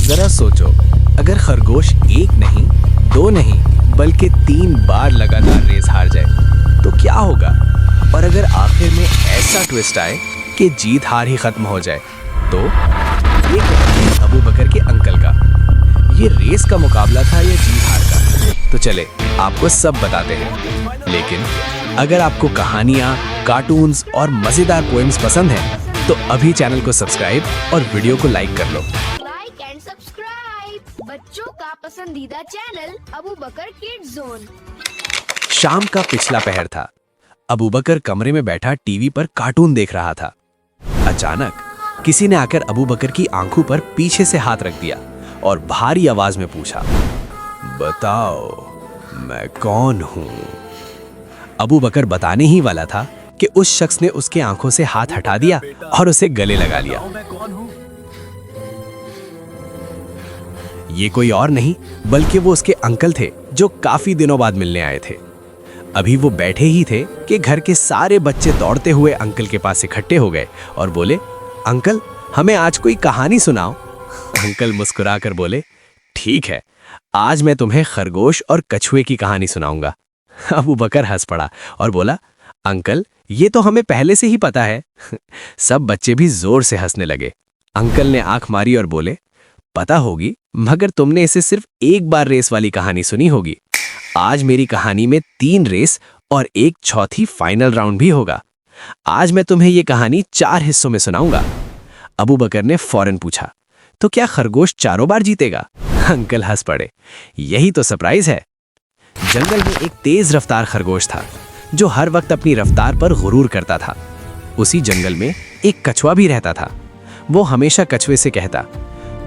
जरा सोचो, अगर खरगोश एक नहीं, दो नहीं, बल्कि 3 बार लगातार रेस हार जाए तो क्या होगा? और अगर आखिर में ऐसा ट्विस्ट आए कि जीत हार ही खत्म हो जाए तो? ये कहानी अबू बकर के अंकल का। ये रेस का मुकाबला था या जीत हार का? तो चले आपको सब बताते हैं। लेकिन अगर आपको कहानियाँ, कार्टून्स और मजेदार पोएम्स पसंद हैं तो अभी चैनल को सब्सक्राइब और वीडियो को लाइक कर लो। लाइक एंड सब्सक्राइब, बच्चों का पसंदीदा चैनल अबू बकर किड्स जोन। शाम का पिछला पहर था। अबू बकर कमरे में बैठा टीवी पर कार्टून देख रहा था। अचानक किसी ने आकर अबू बकर की आंखों पर पीछे से हाथ रख दिया और भारी आवाज में पूछा, बताओ मैं कौन हूं? अबू बकर बताने ही वाला था कि उस शख्स ने उसके आंखों से हाथ हटा दिया और उसे गले लगा लिया। ये कोई और नहीं बल्कि वो उसके अंकल थे जो काफी दिनों बाद मिलने आए थे। अभी वो बैठे ही थे कि घर के सारे बच्चे दौड़ते हुए अंकल के पास इकट्ठे हो गए और बोले, अंकल हमें आज कोई कहानी सुनाओ। अंकल मुस्कुराकर बोले, ठीक है, आज मैं तुम्हें खरगोश और कछुए की कहानी सुनाऊंगा। अबू बकर हंस पड़ा और बोला, अंकल ये तो हमें पहले से ही पता है। सब बच्चे भी जोर से हंसने लगे। अंकल ने आंख मारी और बोले, पता होगी, मगर तुमने इसे सिर्फ एक बार रेस वाली कहानी सुनी होगी। आज मेरी कहानी में 3 रेस और एक चौथी फाइनल राउंड भी होगा। आज मैं तुम्हें ये कहानी 4 हिस्सों में सुनाऊंगा। अबू बकर ने फौरन पूछा, तो क्या खरगोश चारों बार जीतेगा? अंकल हंस पड़े, यही तो सरप्राइज है। जंगल में एक तेज रफ्तार खरगोश था जो हर वक्त अपनी रफ्तार पर गुरूर करता था। उसी जंगल में एक कछुआ भी रहता था। वो हमेशा कछुए से कहता,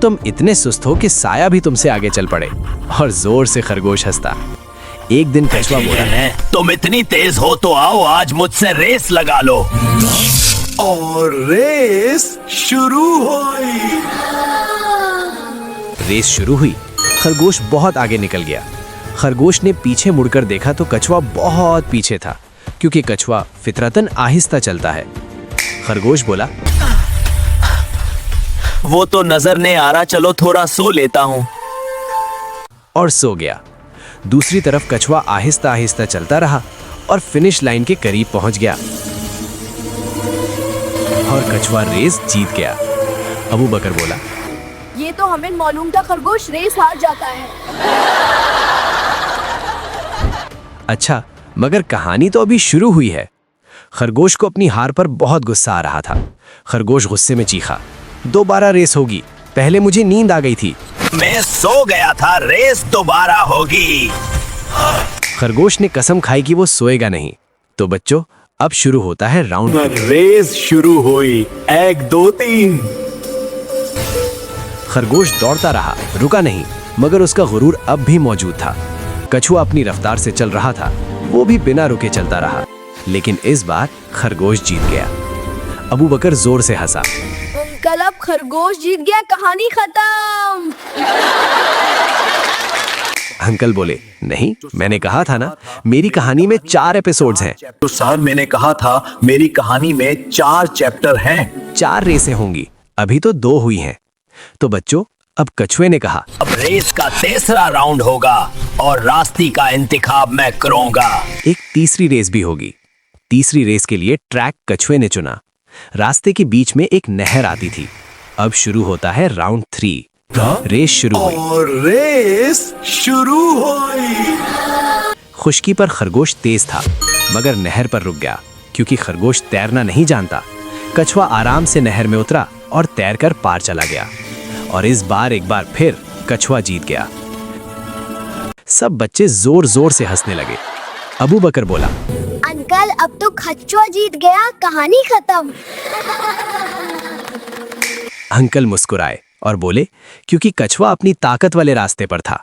तुम इतने सुस्त हो कि साया भी तुमसे आगे चल पड़े। और जोर से खरगोश हंसता। एक दिन कछुआ बोला, तुम इतनी तेज हो तो आओ आज मुझसे रेस लगा लो। और रेस शुरू हुई। रेस शुरू हुई। खरगोश बहुत आगे निकल गया। खरगोश ने पीछे मुड़कर देखा तो कछुआ बहुत पीछे था, क्योंकि कछुआ फितरतन आहिस्ता चलता है। खरगोश बोला, वो तो नजर नहीं आ रहा, चलो थोड़ा सो लेता हूँ। और सो गया। दूसरी तरफ कछुआ आहिस्ता आहिस्ता चलता रहा और फिनिश लाइन के करीब पहुंच गया और कछुआ रेस जीत गया। अबू बकर बोला, ये तो हमें मालूम था खरगोश रेस हार जाता है। अच्छा, मगर कहानी तो अभी शुरू हुई है। खरगोश को अपनी हार पर बहुत गुस्सा आ रहा था। खरगोश गुस्से में चीखा, दोबारा रेस होगी, पहले मुझे नींद आ गई थी। मैं सो गया था, रेस दोबारा होगी। खरगोश ने कसम खाई कि वो सोएगा नहीं। तो बच्चों, अब शुरू होता है राउंड। रेस शुरू हुई, 1 2 3। खरगोश दौड़ता रहा, रुका नहीं, मगर उसका गुरूर अब भी मौजूद था। कछुआ अपनी रफ्तार से चल रहा था, वो भी बिना रुके चलता रहा। लेकिन इस बार खरगोश जीत गया। अबू बकर जोर से हंसा। अंकल अब खरगोश जीत गया, कहानी खत्म। अंकल बोले, नहीं, मैंने कहा था ना, मेरी कहानी में 4 एपिसोड्स हैं। तो सर मैंने कहा था मेरी कहानी में 4 चैप्टर हैं। 4 रेसें होंगी, अभी तो 2 हुई हैं। तो बच्चों, अब कछुए ने कहा, अब रेस का 3रा राउंड होगा और रास्ते का इंतखाब मैं करूंगा। एक तीसरी रेस भी होगी। तीसरी रेस के लिए ट्रैक कछुए ने चुना। रास्ते के बीच में एक नहर आती थी। अब शुरू होता है राउंड 3। रेस शुरू हुई और रेस शुरू हुई। खुश्की पर खरगोश तेज था, मगर नहर पर रुक गया, क्योंकि खरगोश तैरना नहीं जानता। कछुआ आराम से नहर में उतरा और तैरकर पार चला गया। और इस बार एक बार फिर कछुआ जीत गया। सब बच्चे जोर जोर से हंसने लगे। अबू बकर बोला, अंकल अब तो कछुआ जीत गया, कहानी खत्म। अंकल मुस्कुराए और बोले, क्योंकि कछुआ अपनी ताकत वाले रास्ते पर था।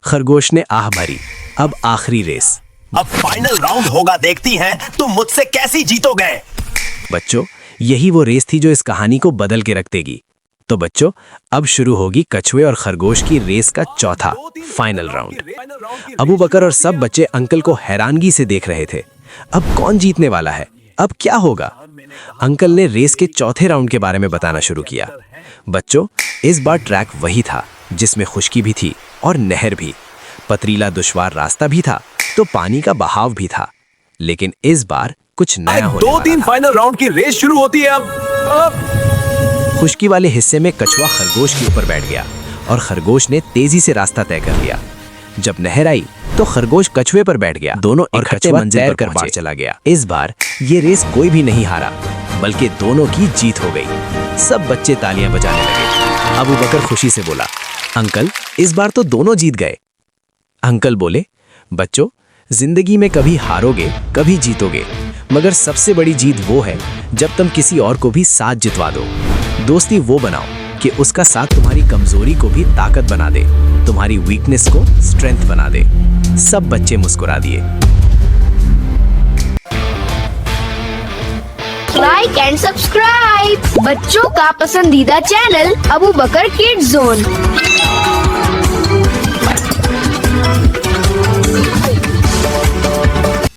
खरगोश ने आह भरी। अब आखिरी रेस। अब फाइनल राउंड होगा, देखती हैं तुम मुझसे कैसे जीतोगे। बच्चों, यही वो रेस थी जो इस कहानी को बदल के रख देगी। तो बच्चों, अब शुरू होगी कछुए और खरगोश की रेस का चौथा फाइनल राउंड। अबू बकर और सब बच्चे अंकल को हैरानगी से देख रहे थे। अब कौन जीतने वाला है? अब क्या होगा? अंकल ने रेस के चौथे राउंड के बारे में बताना शुरू किया। बच्चों, इस बार ट्रैक वही था जिसमें खुश्की भी थी और नहर भी, पथरीला दुश्वार रास्ता भी था तो पानी का बहाव भी था। लेकिन इस बार कुछ नया होने वाला 2-3 था। फाइनल राउंड की रेस शुरू होती है अब। खुश्की वाले हिस्से में कछुआ खरगोश के ऊपर बैठ गया और खरगोश ने तेजी से रास्ता तय कर लिया। जब नहर आई तो खरगोश कछुए पर बैठ गया, दोनों इकट्ठे मंजिल पर बाहर चला गया। इस बार ये रेस कोई भी नहीं हारा, बल्कि दोनों की जीत हो गई। सब बच्चे तालियां बजाने लगे। अबू बकर खुशी से बोला, अंकल इस बार तो दोनों जीत गए। अंकल बोले, बच्चों जिंदगी में कभी हारोगे कभी जीतोगे, मगर सबसे बड़ी जीत वो है जब तुम किसी और को भी साथ जितवा दो। दोस्ती वो बनाओ कि उसका साथ तुम्हारी कमजोरी को भी ताकत बना दे, तुम्हारी वीकनेस को स्ट्रेंथ बना दे। सब बच्चे मुस्कुरा दिए। लाइक एंड सब्सक्राइब बच्चों का पसंदीदा चैनल अबू बकर किड्स जोन।